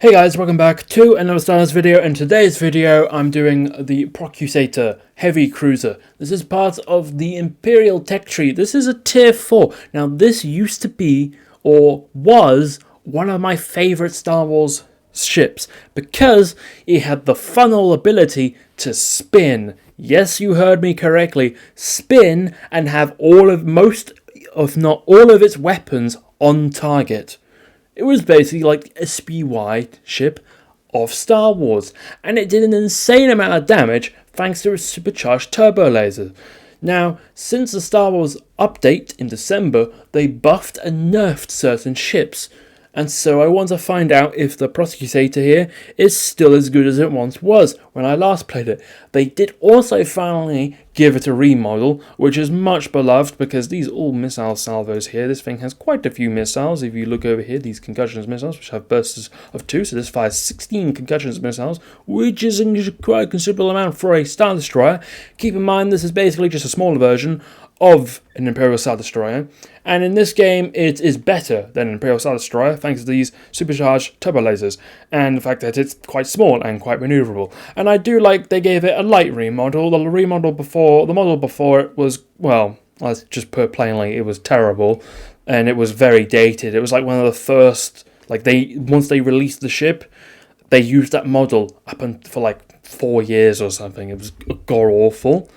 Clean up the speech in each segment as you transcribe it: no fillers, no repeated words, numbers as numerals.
Hey guys, welcome back to another Stardust video. In today's video, I'm doing the Procursator Heavy Cruiser. This is part of the Imperial Tech Tree. This is a tier 4. Now, this used to be, or was, one of my favorite Star Wars ships because it had the funnel ability to spin. Yes, you heard me correctly. Spin and have most, if not all of its weapons on target. It was basically like a SPY ship of Star Wars, and it did an insane amount of damage thanks to a supercharged turbo laser. Now, since the Star Wars update in December, they buffed and nerfed certain ships, and so I want to find out if the Procursator here is still as good as it once was when I last played it. They did also finally give it a remodel, which is much beloved because these all missile salvos here, this thing has quite a few missiles. If you look over here, these concussions missiles, which have bursts of 2, so this fires 16 concussions missiles, which is quite a considerable amount for a Star Destroyer. Keep in mind, this is basically just a smaller version of an Imperial Star Destroyer, and in this game it is better than an Imperial Star Destroyer thanks to these supercharged turbo lasers and the fact that it's quite small and quite maneuverable. And I do like they gave it a light remodel. The model before it was, well, let's just put it plainly, it was terrible and it was very dated. It was like one of the first, once they released the ship, they used that model for like 4 years or something. It was god awful,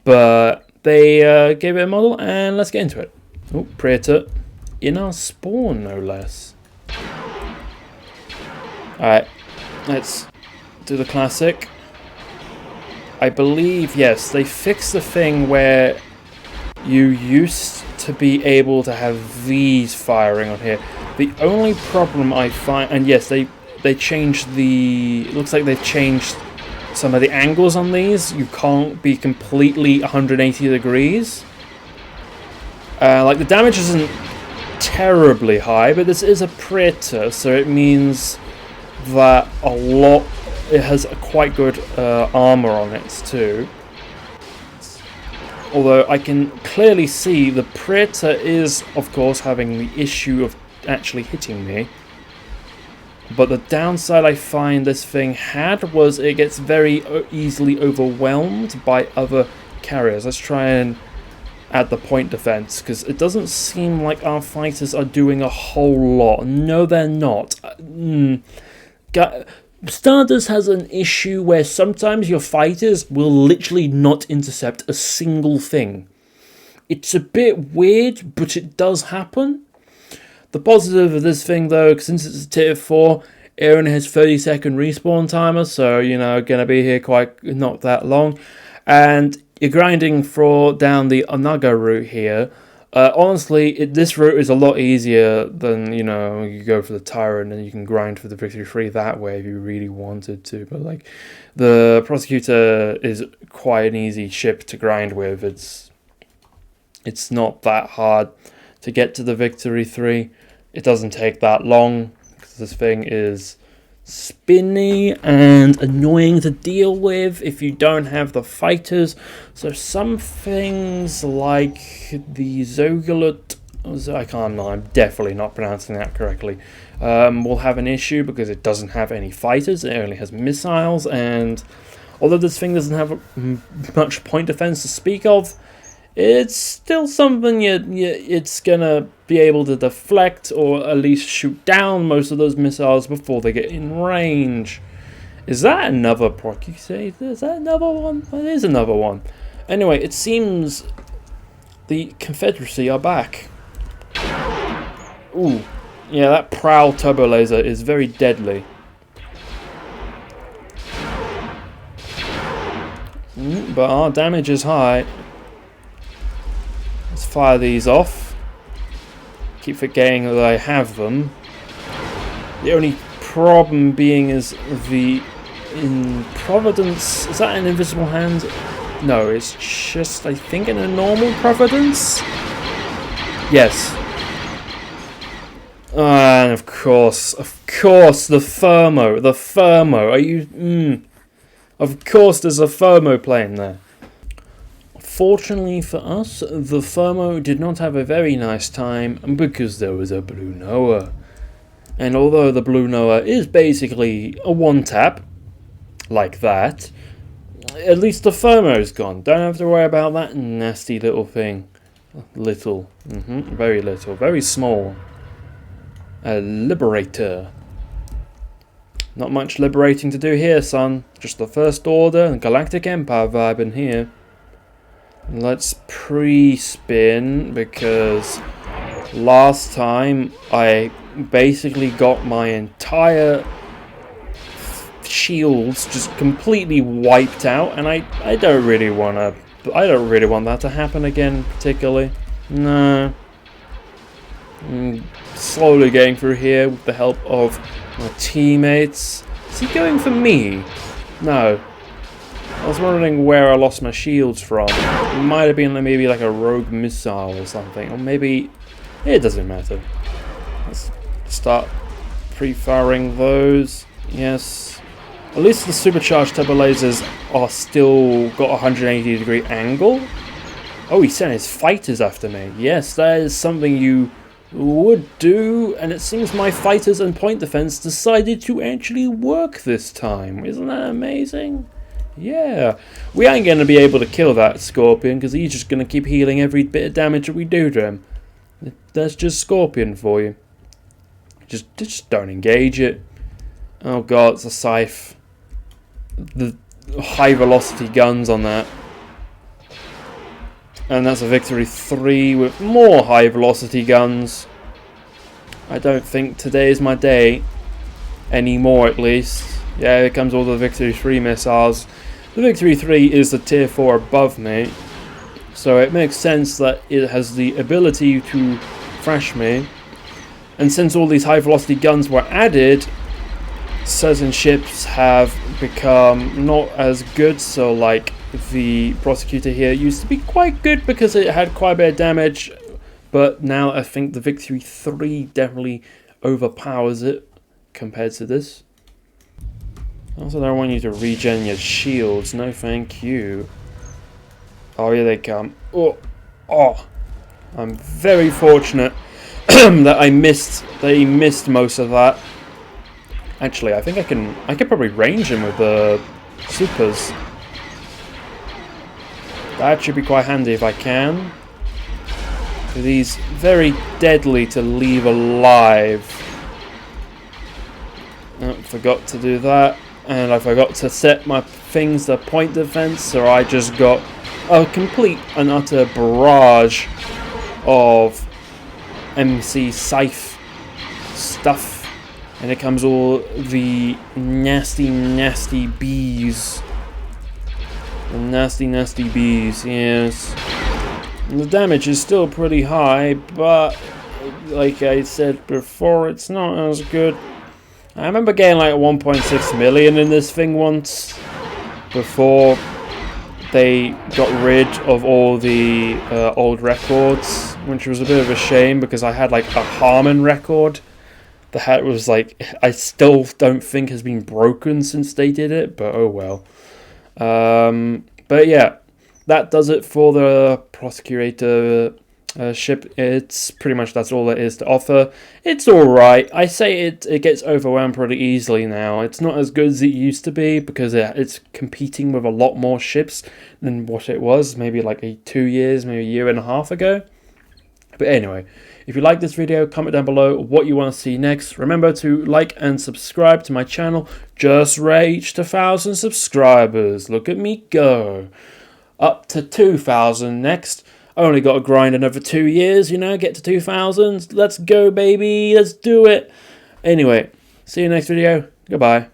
but they gave it a model, and let's get into it. Oh, Praetor in our spawn, no less. Alright, let's do the classic. I believe, yes, they fixed the thing where you used to be able to have these firing on here. The only problem I find, and yes, they changed it looks like they've changed some of the angles on these. You can't be completely 180 degrees. Like the damage isn't terribly high, but this is a Praetor, so it means that it has a quite good armor on it too. Although I can clearly see the Praetor is, of course, having the issue of actually hitting me. But the downside I find this thing had was it gets very easily overwhelmed by other carriers. Let's try and add the point defense, because it doesn't seem like our fighters are doing a whole lot. No, they're not. Stardust has an issue where sometimes your fighters will literally not intercept a single thing. It's a bit weird, but it does happen. The positive of this thing, though, since it's a tier 4, it only has 30-second respawn timer, so, gonna be here quite not that long. And you're grinding down the Onaga route here. Honestly, this route is a lot easier than, you go for the Tyrant and you can grind for the Victory 3 that way if you really wanted to. But, the Prosecutor is quite an easy ship to grind with. It's not that hard to get to the Victory 3. It doesn't take that long because this thing is spinny and annoying to deal with if you don't have the fighters. So some things like the Zogulut, I'm definitely not pronouncing that correctly, will have an issue because it doesn't have any fighters. It only has missiles, and although this thing doesn't have much point defense to speak of, it's still something it's gonna be able to deflect or at least shoot down most of those missiles before they get in range. Is that another Procursator? Is that another one? It is another one. Anyway, it seems the Confederacy are back. Ooh, yeah, that Prowl turbo laser is very deadly. But our damage is high. Let's fire these off. Keep forgetting that I have them. The only problem being is in Providence. Is that an invisible hand? No, it's just, I think, in a normal Providence. Yes. And of course, the Thermo. Are you? Of course, there's a Thermo plane there. Fortunately for us, the Thermo did not have a very nice time because there was a Blue Noah. And although the Blue Noah is basically a one-tap, like that, at least the FOMO is gone. Don't have to worry about that nasty little thing. Little. Very little. Very small. A liberator. Not much liberating to do here, son. Just the First Order and Galactic Empire vibe in here. Let's pre-spin, because last time I basically got my entire shields just completely wiped out, and I don't really want that to happen again, particularly. No. Slowly getting through here with the help of my teammates. Is he going for me? No. I was wondering where I lost my shields from. It might have been maybe like a rogue missile or something, or maybe it doesn't matter. Let's start pre-firing those. Yes. At least the supercharged turbo lasers are still got a 180-degree angle. Oh, he sent his fighters after me. Yes, that is something you would do, and it seems my fighters and point defense decided to actually work this time. Isn't that amazing? Yeah. We ain't going to be able to kill that Scorpion, because he's just going to keep healing every bit of damage that we do to him. That's just Scorpion for you. Just don't engage it. Oh god, it's a scythe. The high velocity guns on that. And that's a Victory 3 with more high velocity guns. I don't think today is my day. Anymore, at least. Yeah, here comes all the Victory 3 missiles. The Victory 3 is the tier 4 above me. So it makes sense that it has the ability to thrash me. And since all these high velocity guns were added, certain ships have become not as good. So like the Prosecutor here used to be quite good because it had quite a bit of damage, but now I think the Victory 3 definitely overpowers it compared to this. I also don't want you to regen your shields, no thank you. Oh, here they come. Oh, I'm very fortunate that he missed most of that. Actually, I think I could probably range him with the supers. That should be quite handy if I can. Because he's very deadly to leave alive. Oh, forgot to do that. And I forgot to set my things to point defense, so I just got a complete and utter barrage of MC Scythe stuff. And it comes all the nasty bees. The nasty bees, yes. And the damage is still pretty high, but like I said before, it's not as good. I remember getting like 1.6 million in this thing once, before they got rid of all the old records, which was a bit of a shame because I had like a Harmon record. The hat was like, I still don't think has been broken since they did it, but oh well. But yeah, that does it for the Procursator ship. It's pretty much that's all there is to offer. It's alright. I say it gets overwhelmed pretty easily now. It's not as good as it used to be because it's competing with a lot more ships than what it was maybe like 2 years, maybe a year and a half ago. But anyway, if you like this video, comment down below what you want to see next. Remember to like and subscribe to my channel. Just reached 1,000 subscribers. Look at me go. Up to 2,000 next. Only got to grind another 2 years, you know, get to 2,000. Let's go, baby. Let's do it. Anyway, see you next video. Goodbye.